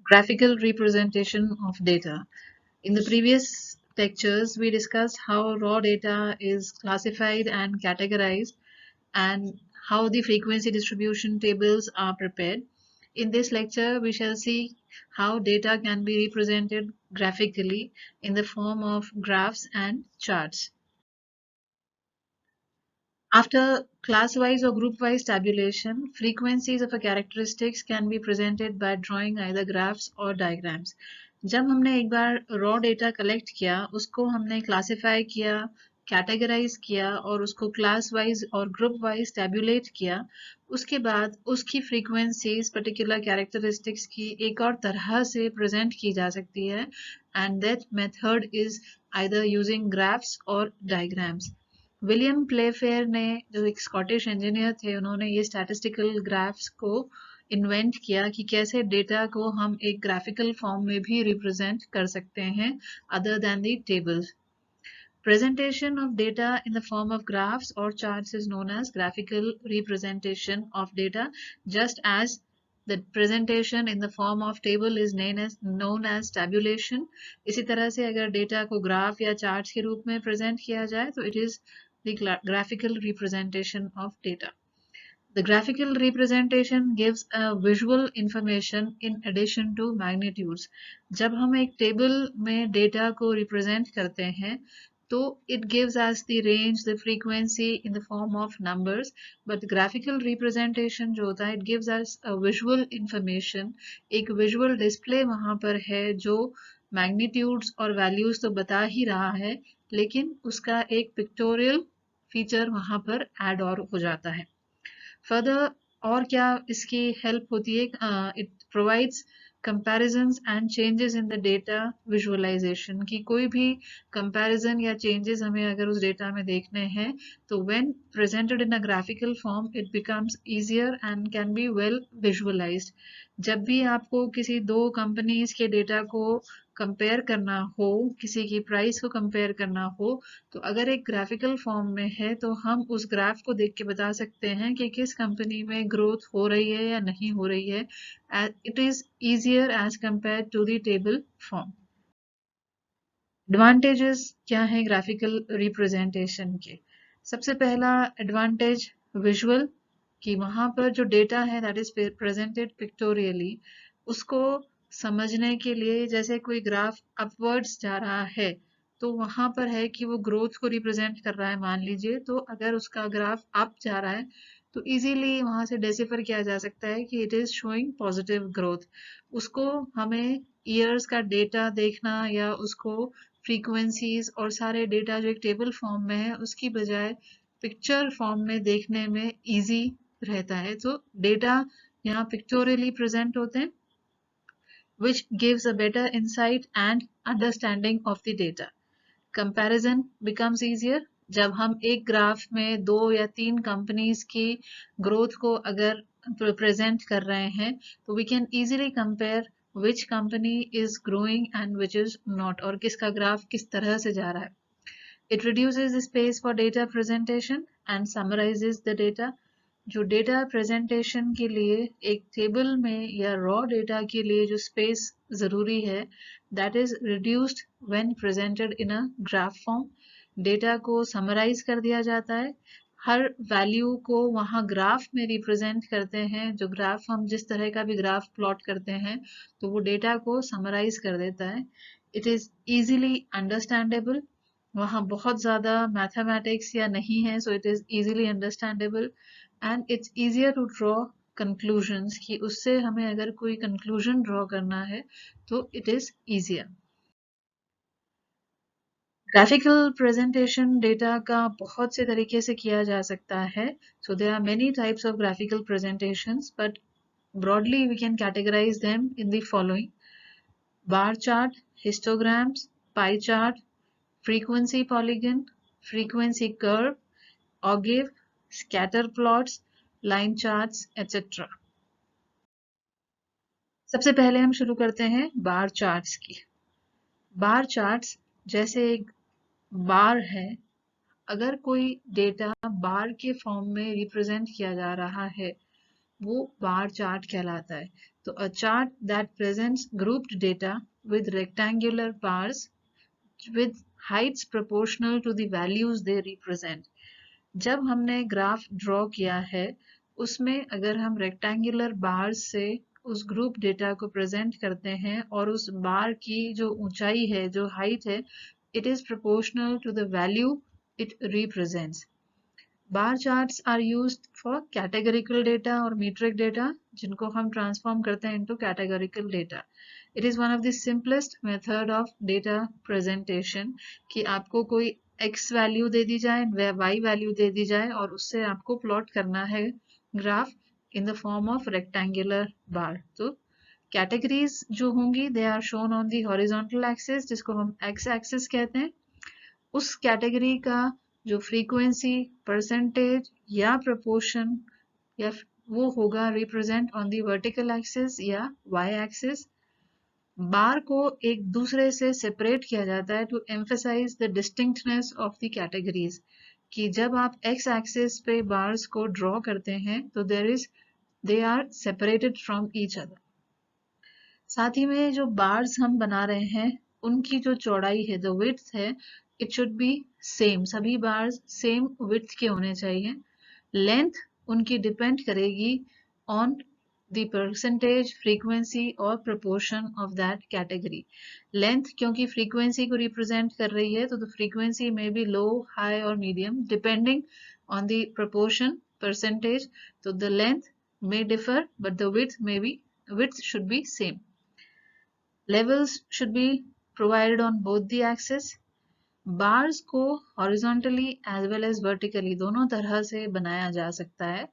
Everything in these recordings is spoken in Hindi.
Graphical representation of data. In the previous lectures, we discussed how raw data is classified and categorized and how the frequency distribution tables are prepared. In this lecture, we shall see how data can be represented graphically in the form of graphs and charts. After class-wise or group-wise tabulation, frequencies of a characteristics can be presented by drawing either graphs or diagrams. जब हमने एक बार raw data collect किया, उसको हमने classify किया, categorize किया और उसको class-wise और group-wise tabulate किया, उसके बाद उसकी frequencies particular characteristics की एक और तरह से present की जा सकती है, and that method is either using graphs or diagrams. William Playfair ने जो एक स्कॉटिश इंजीनियर थे उन्होंने ये स्टैटिस्टिकल ग्राफ्स को इन्वेंट किया कि कैसे डेटा को हम एक ग्राफिकल फॉर्म में भी रिप्रेजेंट कर सकते हैं other than the tables. Presentation of data in the form of graphs or charts is known as graphical representation of data, just as the presentation in the form of table is known as tabulation. इसी तरह से अगर डेटा को ग्राफ या चार्ट्स के रूप में प्रेजेंट किया जाए तो it is the graphical representation of data. The graphical representation gives a visual information in addition to magnitudes. जब हम एक टेबल में डेटा को रिप्रेजेंट करते हैं तो it gives us the range, the frequency in the form of numbers, but graphical representation जो होता है it gives us a visual information. एक visual display वहाँ पर है जो magnitudes और values तो बता ही रहा है लेकिन उसका एक पिक्टोरियल फीचर वहाँ पर ऐड और हो जाता है. फर्दर और क्या इसकी हेल्प होती है, it provides comparisons and changes in the data visualization कि कोई भी comparison या changes हमें अगर उस data में देखने हैं तो when presented in a graphical form it becomes easier and can be well visualized. जब भी आपको किसी दो companies के data को कंपेयर करना हो, किसी की प्राइस को कंपेयर करना हो तो अगर एक ग्राफिकल फॉर्म में है तो हम उस ग्राफ को देख के बता सकते हैं कि किस कंपनी में ग्रोथ हो रही है या नहीं हो रही है. It is easier as compared to the table form. Advantages क्या है ग्राफिकल रिप्रेजेंटेशन के? सबसे पहला एडवांटेज विजुअल कि वहां पर जो डेटा है दैट इज प्रेजेंटेड पिक्टोरियली, उसको समझने के लिए जैसे कोई ग्राफ अपवर्ड्स जा रहा है तो वहां पर है कि वो ग्रोथ को रिप्रेजेंट कर रहा है मान लीजिए, तो अगर उसका ग्राफ अप जा रहा है तो इजीली वहां से डेसिफर किया जा सकता है कि it is showing positive growth. उसको हमें ईयर्स का डेटा देखना या उसको फ्रीक्वेंसीज और सारे डेटा जो एक टेबल फॉर्म में है उसकी बजाय पिक्चर फॉर्म में देखने में इजी रहता है. तो डेटा यहाँ पिक्टोरियली प्रेजेंट होते हैं which gives a better insight and understanding of the data. Comparison becomes easier जब हम एक ग्राफ में 2 या 3 कंपनीज की ग्रोथ को अगर प्रेजेंट कर रहे हैं तो we can easily compare which company is growing and which is not, और किसका ग्राफ किस तरह से जा रहा है. It reduces the space for data presentation and summarizes the data. जो डेटा प्रेजेंटेशन के लिए एक टेबल में या रॉ डेटा के लिए जो स्पेस ज़रूरी है that is reduced when presented in a graph form. Data को समराइज कर दिया जाता है, हर वैल्यू को वहाँ ग्राफ में रिप्रेजेंट करते हैं. जो ग्राफ हम जिस तरह का भी ग्राफ प्लॉट करते हैं तो वो डेटा को समराइज कर देता है. इट इज़ ईजिली अंडरस्टैंडेबल, वहाँ बहुत ज़्यादा मैथमेटिक्स या नहीं है so it is easily understandable and it's easier to draw conclusions कि उससे हमें अगर कोई conclusion draw करना है तो it is easier. Graphical presentation data का बहुत से तरीके से किया जा सकता है. So there are many types of graphical presentations but broadly we can categorize them in the following: bar chart, histograms, pie chart, frequency polygon, frequency curve, octave, scatter plots, line charts, etc. सबसे पहले हम शुरू करते हैं बार चार्ट्स की. बार चार्ट्स जैसे एक बार है, अगर कोई डेटा बार के फॉर्म में रिप्रेजेंट किया जा रहा है वो बार चार्ट कहलाता है। तो अ chart that presents grouped data with rectangular bars with heights proportional to the values they represent। जब हमने ग्राफ ड्रॉ किया है उसमें अगर हम रेक्टेंगुलर बार से उस ग्रुप डेटा को प्रेजेंट करते हैं और उस बार की जो ऊंचाई है, जो हाइट है, it is proportional to the value it represents. Bar charts are used for categorical data और मीट्रिक डेटा, जिनको हम ट्रांसफॉर्म करते हैं into categorical data. It is one of the simplest method of data presentation कि आपको कोई x वैल्यू दे दी जाए, y वैल्यू दे दी जाए और उससे आपको प्लॉट करना है graph in the form of rectangular bar. तो कैटेगरीज जो होंगी they are shown on the horizontal axis, जिसको हम x एक्सिस कहते हैं। उस कैटेगरी का जो फ्रीक्वेंसी, परसेंटेज या प्रोपोर्शन या वो होगा represent on the vertical axis या वाई एक्सिस। बार को एक दूसरे से सेपरेट किया जाता है to emphasize the distinctness of the categories, कि जब आप एक्स एक्सिस पे बार्स को ड्रॉ करते हैं तो they are separated from each other. साथ ही में जो बार्स हम बना रहे हैं उनकी जो चौड़ाई है, द विड्थ है, इट शुड बी सेम। सभी बार्स सेम विड्थ के होने चाहिए। लेंथ उनकी डिपेंड करेगी ऑन द परसेंटेज, फ्रीक्वेंसी और proportion of that category. Length क्योंकि फ्रीक्वेंसी को रिप्रेजेंट कर रही है तो द फ्रीक्वेंसी में बी लो, हाई और medium depending on the proportion, percentage. तो the length may differ but the width should be same. Levels should be provided on both the axis. Bars को horizontally as well as vertically दोनों तरह से बनाया जा सकता है।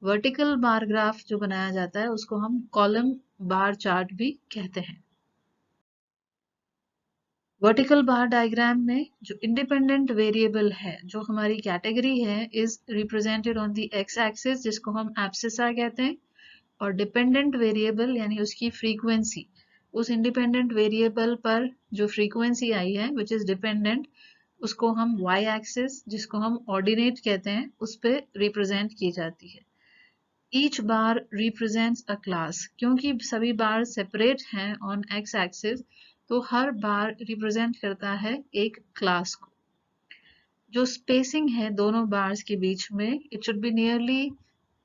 वर्टिकल बार ग्राफ जो बनाया जाता है उसको हम कॉलम बार चार्ट भी कहते हैं। वर्टिकल बार डायग्राम में जो इंडिपेंडेंट वेरिएबल है, जो हमारी कैटेगरी है, is represented on the X axis, जिसको हम एब्सिसा कहते हैं। और डिपेंडेंट वेरिएबल यानी उसकी फ्रीक्वेंसी, उस इंडिपेंडेंट वेरिएबल पर जो फ्रीक्वेंसी आई है विच इज डिपेंडेंट, उसको हम वाई एक्सिस, जिसको हम ऑर्डिनेट कहते हैं, उस पर रिप्रेजेंट की जाती है। Each bar represents a class, क्योंकि सभी बार सेपरेट हैं ऑन एक्स एक्सिस तो हर बार रिप्रेजेंट करता है एक क्लास को। जो स्पेसिंग है दोनों बार्स के बीच में, it should be nearly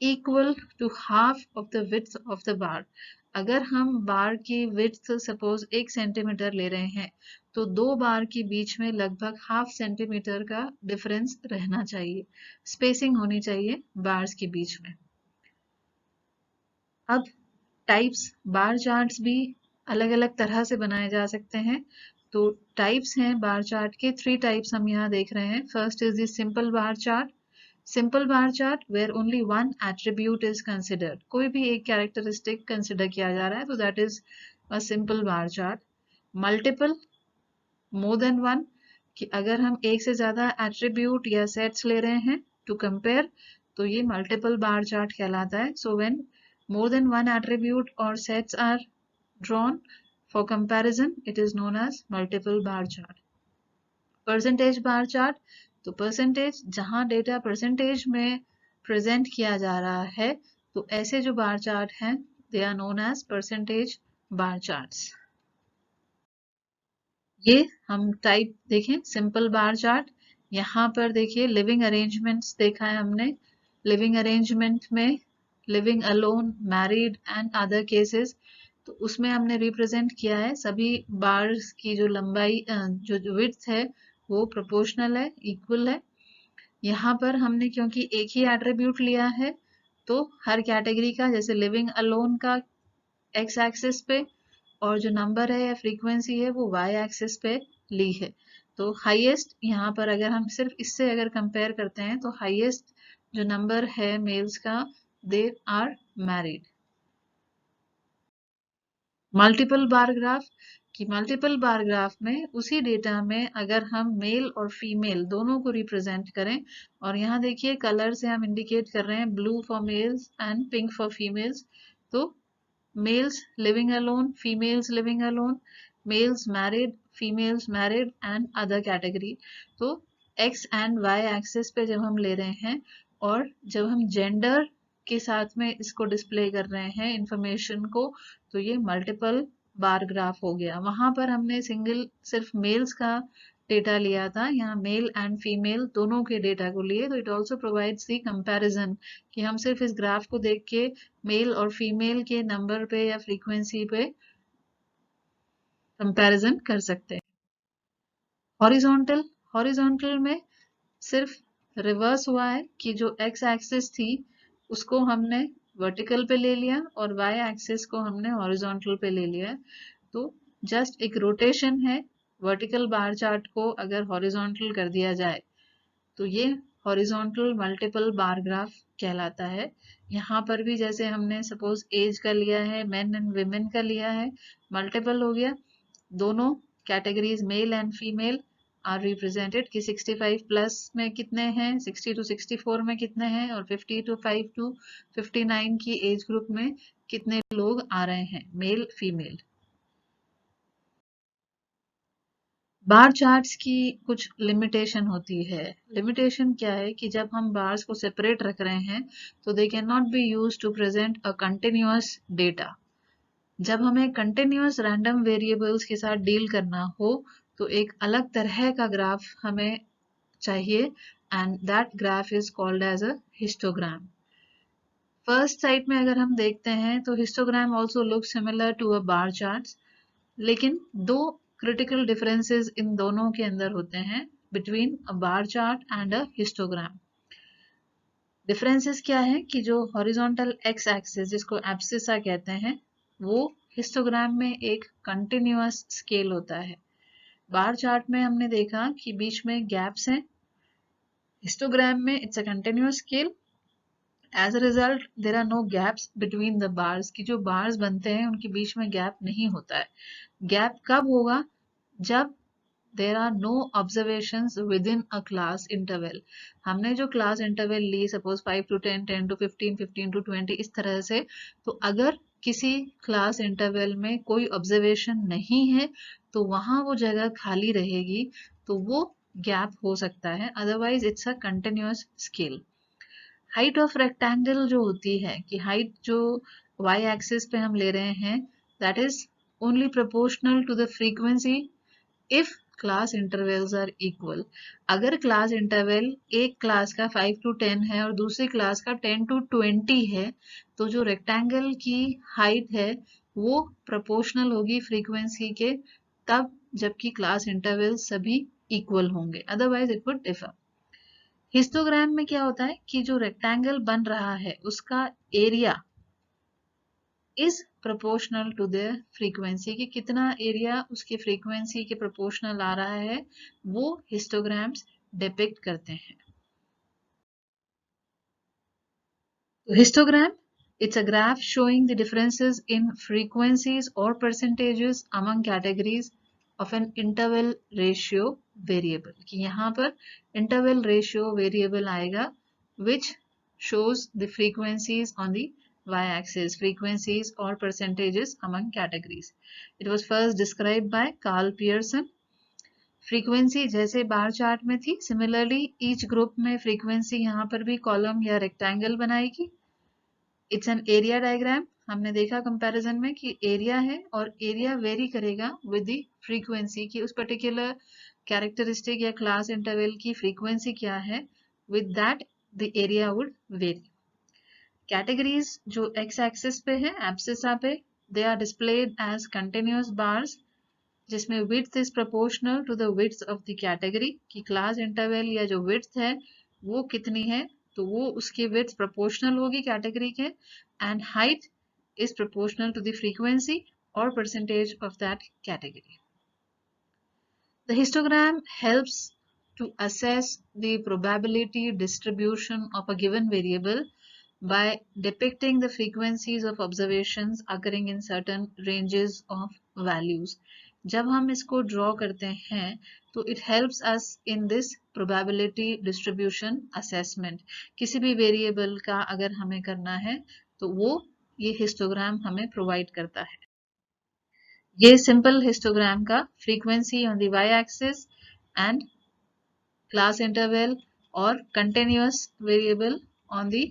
equal to half of the width of the bar. अगर हम बार की विड्थ सपोज 1 सेंटीमीटर ले रहे हैं तो दो बार के बीच में लगभग हाफ सेंटीमीटर का डिफरेंस रहना चाहिए, स्पेसिंग होनी चाहिए बार्स के बीच में। अब टाइप्स, बार चार्ट्स भी अलग अलग तरह से बनाए जा सकते हैं। तो टाइप्स हैं बार चार्ट के, 3 टाइप्स हम यहाँ देख रहे हैं। First is the simple bar chart. Simple bar chart where only one attribute is considered, कोई भी एक कैरेक्टरिस्टिक कंसिडर किया जा रहा है तो that is a simple bar chart. Multiple, more than one, कि अगर हम एक से ज्यादा एट्रीब्यूट या सेट्स ले रहे हैं टू कंपेयर तो ये मल्टीपल बार चार्ट कहलाता है। So when more than one attribute or sets are drawn for comparison, it is known as multiple bar chart. Percentage bar chart, तो परसेंटेज, जहां डेटा परसेंटेज में प्रेजेंट किया जा रहा है तो ऐसे जो बार चार्ट हैं they are known as percentage bar charts. ये हम टाइप देखें सिंपल बार चार्ट। यहाँ पर देखिए लिविंग अरेंजमेंट्स देखा है हमने। लिविंग अरेंजमेंट में living alone, married and other cases, तो उसमें हमने रिप्रेजेंट किया है सभी बार्स की जो लंबाई, जो विड्थ है वो प्रोपोर्शनल है, इक्वल है। यहाँ पर हमने क्योंकि एक ही एट्रीब्यूट लिया है तो हर कैटेगरी का, जैसे लिविंग अलोन का एक्स एक्सिस पे और जो नंबर है या फ्रीक्वेंसी है वो वाई एक्सिस पे ली है। तो हाईएस्ट यहाँ पर अगर हम सिर्फ इससे अगर कंपेयर करते हैं तो हाईएस्ट जो नंबर है मेल्स का, they are married. Multiple bar graph, कि मल्टीपल बार ग्राफ में उसी डेटा में अगर हम मेल और फीमेल दोनों को रिप्रेजेंट करें, और यहाँ देखिए कलर से हम इंडिकेट कर रहे हैं blue for males and pink for females. तो males living alone, females living alone, males married, females married and other category. तो एक्स एंड वाई एक्सिस पे जब हम ले रहे हैं और जब हम जेंडर के साथ में इसको डिस्प्ले कर रहे हैं इंफॉर्मेशन को, तो ये मल्टीपल बार ग्राफ हो गया। वहां पर हमने सिर्फ मेल्स का डेटा लिया था, यहाँ मेल एंड फीमेल दोनों के डेटा को लिए, तो it also provides the comparison कि हम सिर्फ इस ग्राफ को देख के मेल और फीमेल के नंबर पे या फ्रीक्वेंसी पे कंपैरिजन कर सकते हैं। हॉरिजॉन्टल, हॉरिजॉन्टल में सिर्फ रिवर्स हुआ है कि जो एक्स एक्सिस थी उसको हमने वर्टिकल पे ले लिया और वाई एक्सिस को हमने हॉरिजॉन्टल पे ले लिया। तो जस्ट एक रोटेशन है, वर्टिकल बार चार्ट को अगर हॉरिजॉन्टल कर दिया जाए तो ये हॉरिजॉन्टल मल्टीपल बार ग्राफ कहलाता है। यहाँ पर भी जैसे हमने सपोज एज का लिया है, मेन एंड विमेन का लिया है, मल्टीपल हो गया। दोनों categories male and female are represented कि 65 प्लस में कितने हैं, 60 टू 64 में कितने हैं, और 55 टू 59 की एज ग्रुप में कितने लोग आ रहे हैं, मेल फीमेल। बार चार्ट्स की कुछ लिमिटेशन होती है। लिमिटेशन क्या है कि जब हम बार्स को सेपरेट रख रहे हैं तो they can not be use to present a continuous data. जब हमें कंटिन्यूअस रैंडम वेरिएबल्स के साथ डील करना हो तो एक अलग तरह का ग्राफ हमें चाहिए, and that graph is called as a histogram. First sight में अगर हम देखते हैं तो histogram also look similar to a bar chart, लेकिन दो क्रिटिकल डिफरेंसेस इन दोनों के अंदर होते हैं between a bar chart and a histogram. Differences क्या है कि जो हॉरिजॉन्टल एक्स एक्सिस जिसको एब्सिसा कहते हैं वो हिस्टोग्राम में एक कंटिन्यूअस स्केल होता है। बार चार्ट में हमने देखा कि बीच में गैप्स हैं, हिस्टोग्राम में it's a continuous scale. As a result there are no gaps between the bars, की जो बार्स बनते हैं उनके बीच में गैप नहीं होता है। गैप कब होगा? जब there are no observations within a class interval। हमने जो क्लास इंटरवल ली सपोज 5 to 10, 10 to 15, 15 to 20 इस तरह से, तो अगर किसी क्लास इंटरवल में कोई ऑब्जर्वेशन नहीं है तो वहां वो जगह खाली रहेगी, तो वो गैप हो सकता है, otherwise it's a continuous scale. Height of rectangle जो होती है कि हाइट जो वाई एक्सिस पे हम ले रहे हैं that is only proportional to the frequency if class intervals are equal. अगर क्लास इंटरवल एक क्लास का 5 to 10 है और दूसरी क्लास का 10 to 20 है, तो जो रेक्टेंगल की हाइट है वो प्रोपोर्शनल होगी फ्रीक्वेंसी के, तब जबकि क्लास इंटरवल सभी इक्वल होंगे, otherwise it would differ. Histogram में क्या होता है कि जो रेक्टेंगल बन रहा है उसका area is proportional to the frequency, कि कितना एरिया उसके फ्रीक्वेंसी के प्रोपोर्शनल आ रहा है वो हिस्टोग्राम्स डिपिक्ट करते हैं। तो histogram it's a graph showing the differences in frequencies और percentages among categories of an interval ratio variable, कि यहाँ पर इंटरवल रेशियो वेरिएबल आएगा which shows the frequencies on the y-axis, frequencies or percentages among categories. It was first described by Carl Pearson. Frequency जैसे बार चार्ट में थी, सिमिलरली ईच ग्रुप में फ्रीक्वेंसी यहाँ पर भी कॉलम या रेक्टेंगल बनाएगी। इट्स एन एरिया डायग्राम, हमने देखा कंपैरिजन में कि एरिया है और एरिया वेरी करेगा विद द फ्रीक्वेंसी, की उस पर्टिकुलर कैरेक्टरिस्टिक या क्लास इंटरवल की फ्रीक्वेंसी क्या है, with that the area would vary. Categories जो एक्स एक्सिस पे है एब्सिसा पे, they are displayed as continuous bars जिसमें width is proportional to the width of the category, की क्लास इंटरवल या जो विड्थ है वो कितनी है, तो वो उसकी विड्थ प्रोपोर्शनल होगी कैटेगरी के, and height is proportional to the frequency और percentage of that category. The histogram helps to assess the probability distribution of a given variable by depicting the frequencies of observations occurring in certain ranges of values. जब हम इसको ड्रॉ करते हैं तो it helps us in this probability distribution assessment। किसी भी वेरिएबल का अगर हमें करना है तो वो ये हिस्टोग्राम हमें प्रोवाइड करता है। ये सिंपल हिस्टोग्राम का frequency on the Y axis and class interval और continuous variable on the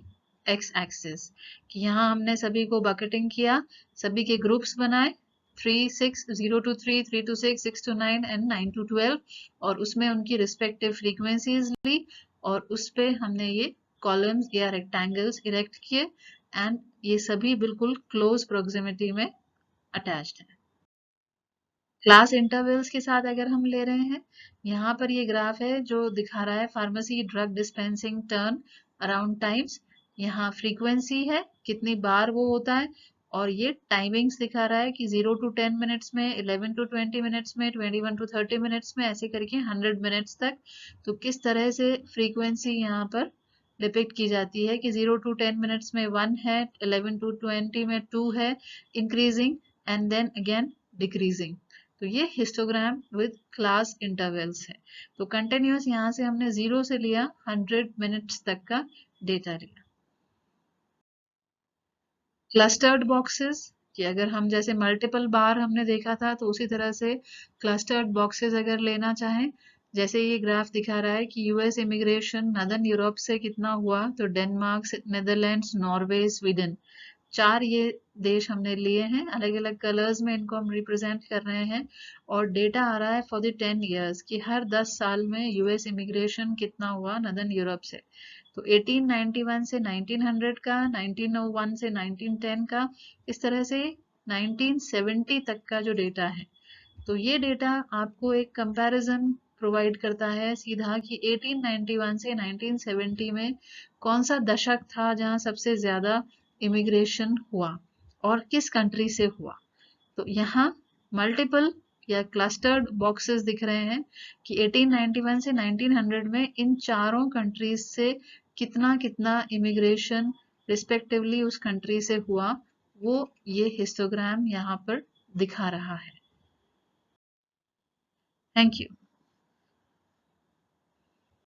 X axis कि यहाँ हमने सभी को बकेटिंग किया, सभी के ग्रुप्स बनाए 3 6 0 to 3 3 to 6 6 to 9 and 9 to 12 और उसमें उनकी रिस्पेक्टिव फ्रीक्वेंसीज ली और उस पे हमने ये कॉलम्स या रेक्टेंगल्स इरेक्ट किए एंड ये सभी बिल्कुल क्लोज प्रोक्सिमिटी में अटैच्ड है। क्लास इंटरवल्स के साथ अगर हम ले रहे हैं, यहाँ पर ये ग्राफ है जो दिखा रहा है pharmacy drug dispensing turn around times. यहाँ फ्रीक्वेंसी है कितनी बार वो होता है और ये टाइमिंग्स दिखा रहा है कि 0 to 10 मिनट्स में, 11 to 20 मिनट्स में, 21 to 30 मिनट्स में, ऐसे करके 100 मिनट्स तक। तो किस तरह से फ्रीक्वेंसी यहाँ पर डिपिक्ट की जाती है कि 0 to 10 मिनट्स में 1 है, 11 to 20 में 2 है increasing and then again decreasing. तो ये हिस्टोग्राम विद क्लास इंटरवल्स है। तो कंटिन्यूस यहाँ से हमने 0 से लिया 100 मिनट्स तक का डेटा लिया। क्लस्टर्ड बॉक्सेस कि अगर हम जैसे मल्टीपल बार हमने देखा था तो उसी तरह से क्लस्टर्ड बॉक्सेस अगर लेना चाहें, जैसे ये ग्राफ दिखा रहा है कि यूएस इमिग्रेशन नदर्न यूरोप से कितना हुआ, तो डेनमार्क, नेदरलैंड्स, नॉर्वे, स्वीडन, 4 ये देश हमने लिए हैं, अलग अलग कलर्स में इनको हम रिप्रेजेंट कर रहे हैं और डेटा आ रहा है फॉर द 10 इयर्स कि हर 10 साल में यूएस इमिग्रेशन कितना हुआ नदर्न यूरोप से। तो 1891 से 1900 का, 1901 से 1910 का, इस तरह से 1970 तक का जो डेटा है। तो ये डेटा आपको एक कंपैरिजन प्रोवाइड करता है सीधा कि 1891 से 1970 में कौन सा दशक था जहां सबसे ज्यादा इमिग्रेशन हुआ और किस कंट्री से हुआ। तो यहाँ मल्टीपल या क्लस्टर्ड बॉक्सेस दिख रहे हैं कि 1891 से 1900 में इन चारों कंट्रीज से कितना कितना इमिग्रेशन रिस्पेक्टिवली उस कंट्री से हुआ, वो ये हिस्टोग्राम यहाँ पर दिखा रहा है। Thank you.